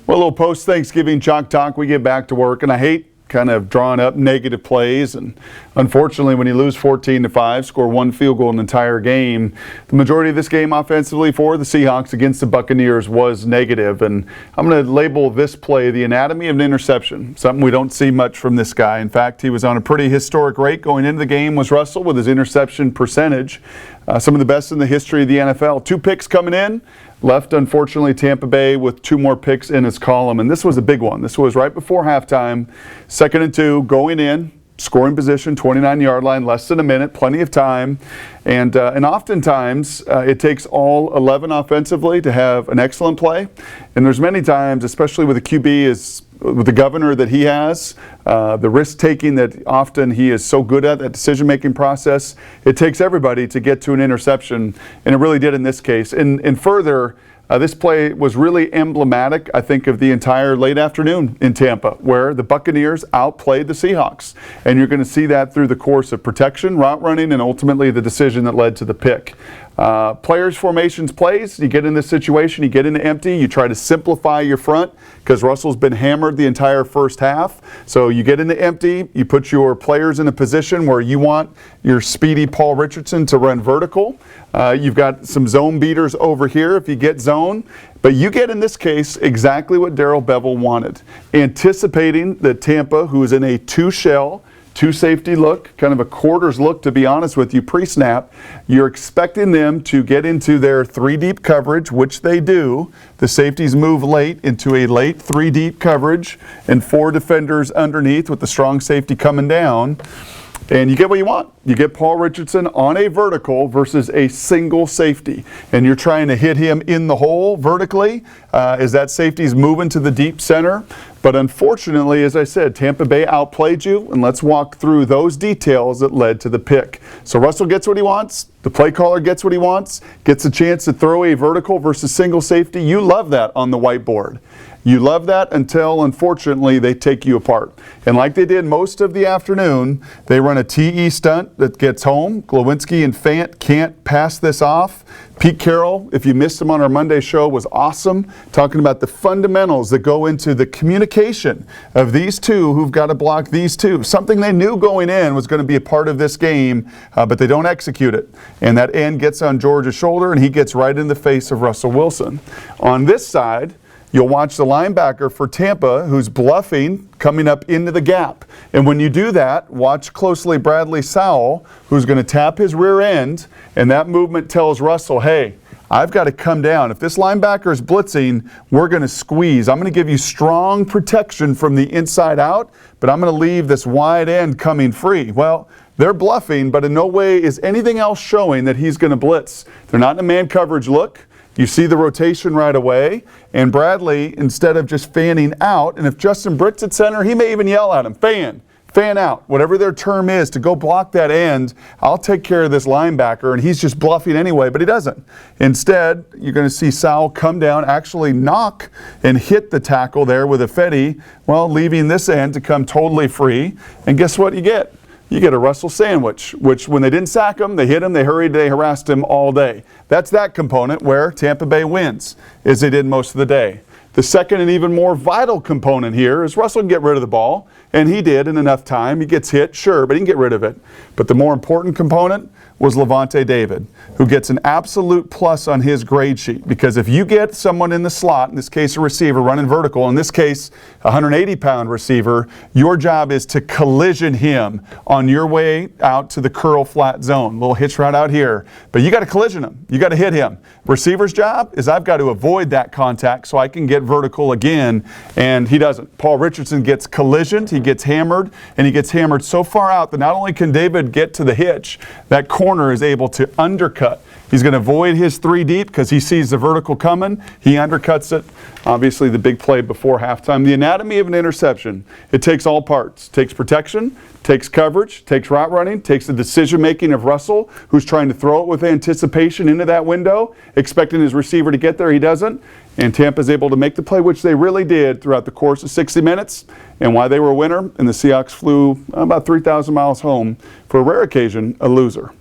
Well, a little post-Thanksgiving chalk talk. We get back to work, and I hate kind of drawing up negative plays. And unfortunately, when you lose 14-5, score one field goal in the entire game, the majority of this game offensively for the Seahawks against the Buccaneers was negative. And I'm going to label this play the anatomy of an interception, something we don't see much from this guy. In fact, he was on a pretty historic rate going into the game, was Russell, with his interception percentage. Some of the best in the history of the NFL. 2 picks coming in. Left, unfortunately, Tampa Bay with 2 more picks in his column, and this was a big one. This was right before halftime, 2nd and 2, going in, scoring position, 29-yard line, less than a minute, plenty of time. And oftentimes, it takes all 11 offensively to have an excellent play. And there's many times, especially with a QB with the governor that he has, the risk-taking that often he is so good at, that decision-making process, it takes everybody to get to an interception, and it really did in this case. And further, this play was really emblematic, I think, of the entire late afternoon in Tampa, where the Buccaneers outplayed the Seahawks. And you're going to see that through the course of protection, route running, and ultimately the decision that led to the pick. Players, formations, plays, you get in this situation, you get into empty, you try to simplify your front because Russell's been hammered the entire first half. So you get into empty, you put your players in a position where you want your speedy Paul Richardson to run vertical. You've got some zone beaters over here if you get zone. But you get, in this case, exactly what Darrell Bevell wanted. Anticipating that Tampa, who is in a 2-shell, 2-safety look, kind of a quarters look, to be honest with you, pre-snap, you're expecting them to get into their 3-deep coverage, which they do. The safeties move late into a late 3-deep coverage and 4 defenders underneath with the strong safety coming down. And you get what you want. You get Paul Richardson on a vertical versus a single safety. And you're trying to hit him in the hole vertically as that safety's moving to the deep center. But unfortunately, as I said, Tampa Bay outplayed you. And let's walk through those details that led to the pick. So Russell gets what he wants. The play caller gets what he wants. Gets a chance to throw a vertical versus single safety. You love that on the whiteboard. You love that until, unfortunately, they take you apart. And like they did most of the afternoon, they run a TE stunt that gets home. Glowinski and Fant can't pass this off. Pete Carroll, if you missed him on our Monday show, was awesome, talking about the fundamentals that go into the communication of these two who've got to block these two. Something they knew going in was going to be a part of this game, but they don't execute it. And that end gets on George's shoulder, and he gets right in the face of Russell Wilson. On this side, you'll watch the linebacker for Tampa who's bluffing, coming up into the gap. And when you do that, watch closely Bradley Sowell, who's going to tap his rear end, and that movement tells Russell, hey, I've got to come down. If this linebacker is blitzing, we're going to squeeze. I'm going to give you strong protection from the inside out, but I'm going to leave this wide end coming free. Well, they're bluffing, but in no way is anything else showing that he's going to blitz. They're not in a man coverage look. You see the rotation right away, and Bradley, instead of just fanning out, and if Justin Britt's at center, he may even yell at him, fan out, whatever their term is, to go block that end. I'll take care of this linebacker, and he's just bluffing anyway, but he doesn't. Instead, you're going to see Sowell come down, actually knock and hit the tackle there with a Fetty, well, leaving this end to come totally free, and guess what you get? You get a Russell sandwich, which when they didn't sack him, they hit him, they hurried, they harassed him all day. That's that component where Tampa Bay wins, as they did most of the day. The second and even more vital component here is Russell can get rid of the ball, and he did in enough time. He gets hit, sure, but he can get rid of it. But the more important component was Levante David, who gets an absolute plus on his grade sheet. Because if you get someone in the slot, in this case a receiver running vertical, in this case a 180-pound receiver, your job is to collision him on your way out to the curl flat zone. Little hitch route out here. But you got to collision him. You got to hit him. Receiver's job is I've got to avoid that contact so I can get vertical again, and he doesn't. Paul Richardson gets collisioned, he gets hammered, and he gets hammered so far out that not only can David get to the hitch, that corner is able to undercut. He's going to avoid his 3 deep because he sees the vertical coming. He undercuts it. Obviously, the big play before halftime. The anatomy of an interception. It takes all parts. It takes protection, takes coverage, takes route running, takes the decision-making of Russell, who's trying to throw it with anticipation into that window, expecting his receiver to get there. He doesn't. And Tampa's able to make the play, which they really did throughout the course of 60 minutes, and why they were a winner. And the Seahawks flew about 3,000 miles home, for a rare occasion, a loser.